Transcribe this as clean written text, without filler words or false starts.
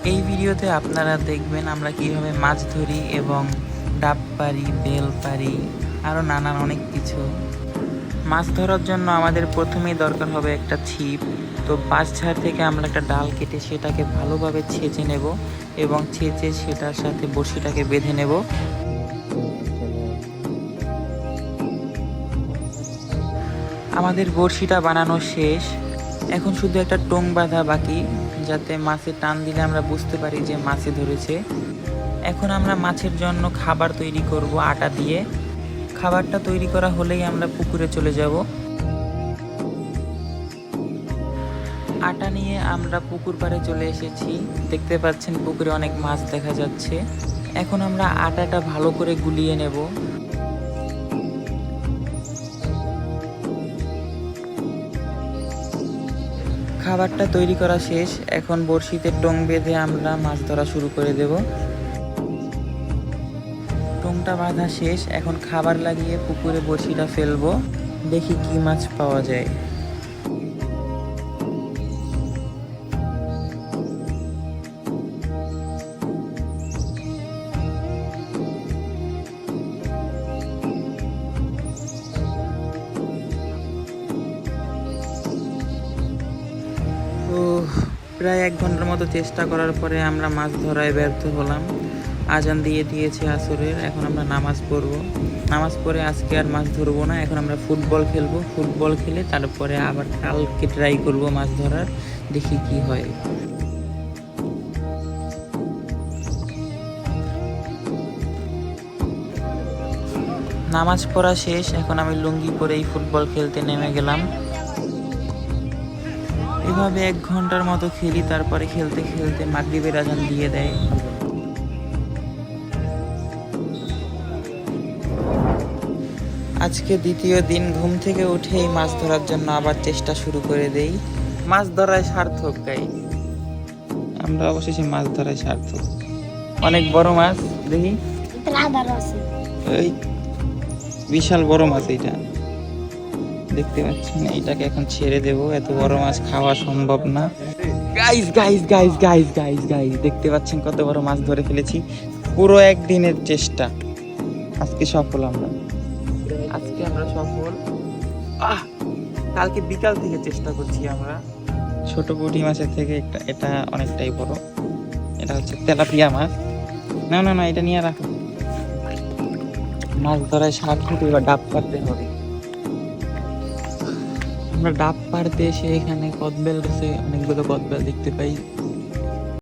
এই ভিডিওতে আপনারা দেখবেন আমরা কিভাবে মাছ ধরি এবং ডাব পারি, বেল পারি, আরও নানান অনেক কিছু। মাছ ধরার জন্য আমাদের প্রথমেই দরকার হবে একটা ছিপ। তো বাঁশঝাড় থেকে আমরা একটা ডাল কেটে সেটাকে ভালোভাবে ছেঁচে নেব এবং ছেঁচে সেটার সাথে বড়শিটাকে বেঁধে নেব। আমাদের বড়শিটা বানানো শেষ। এখন শুধু একটা টোং বাঁধা বাকি, যাতে মাছে টান দিলে আমরা বুঝতে পারি যে মাছে ধরেছে। এখন আমরা মাছের জন্য খাবার তৈরি করব আটা দিয়ে। খাবারটা তৈরি করা হলেই আমরা পুকুরে চলে যাব। আটা নিয়ে আমরা পুকুর পাড়ে চলে এসেছি। দেখতে পাচ্ছেন পুকুরে অনেক মাছ দেখা যাচ্ছে। এখন আমরা আটাটা ভালো করে গুলিয়ে নেব। খাবারটা তৈরি করা শেষ। এখন বড়শিতে টোং বেঁধে আমরা মাছ ধরা শুরু করে দেব। টোংটা বাঁধা শেষ। এখন খাবার লাগিয়ে পুকুরে বড়শিটা ফেলবো, দেখি কি মাছ পাওয়া যায়। তো প্রায় 1 ঘন্টার মতো চেষ্টা করার পরে আমরা মাছ ধরায় ব্যর্থ হলাম। আজান দিয়ে দিয়েছে আসরের। এখন আমরা নামাজ পড়ব। নামাজ পড়ে আজকে আর মাছ ধরবো না। এখন আমরা ফুটবল খেলবো। ফুটবল খেলে তারপরে আবার কালকে ট্রাই করব মাছ ধরার, দেখি কি হয়। নামাজ পড়া শেষ। এখন আমি লুঙ্গি পরেই ফুটবল খেলতে নেমে গেলাম। এভাবে 1 ঘন্টার মতো খেলি। তারপরে খেলতে খেলতে মাগরিবের আজান দিয়ে দেয়। আজকে দ্বিতীয় দিন। ঘুম থেকে উঠেই মাছ ধরার জন্য আবার চেষ্টা শুরু করে দেই। মাছ ধরায় সার্থক গাই, আমরা অবশেষে মাছ ধরায় সার্থক। অনেক বড় মাছ, দেখি এই বিশাল বড় মাছ। এইটা দেখতে পাচ্ছেন, এইটাকে এখন ছেড়ে দেব। এত বড় মাছ খাওয়া সম্ভব না। Guys guys guys guys guys guys দেখতে পাচ্ছেন কত বড় মাছ ধরে ফেলেছি। পুরো একদিনের চেষ্টা, আজকে সফল আমরা। আজকে আমরা সফল। কালকে বিকাল থেকে চেষ্টা করছি আমরা। ছোট পুঁটি মাছের থেকে এটা অনেকটাই বড়। এটা হচ্ছে তেলাপিয়া মাছ। না না না, এটা নিয়ে রাখো। মাছ ধরায় সার্থক। এবার ডাব পারতে হবে। আমরা ডাব পারতে এসে এখানে কদবেল গাছে অনেকগুলো কদবেল দেখতে পাই।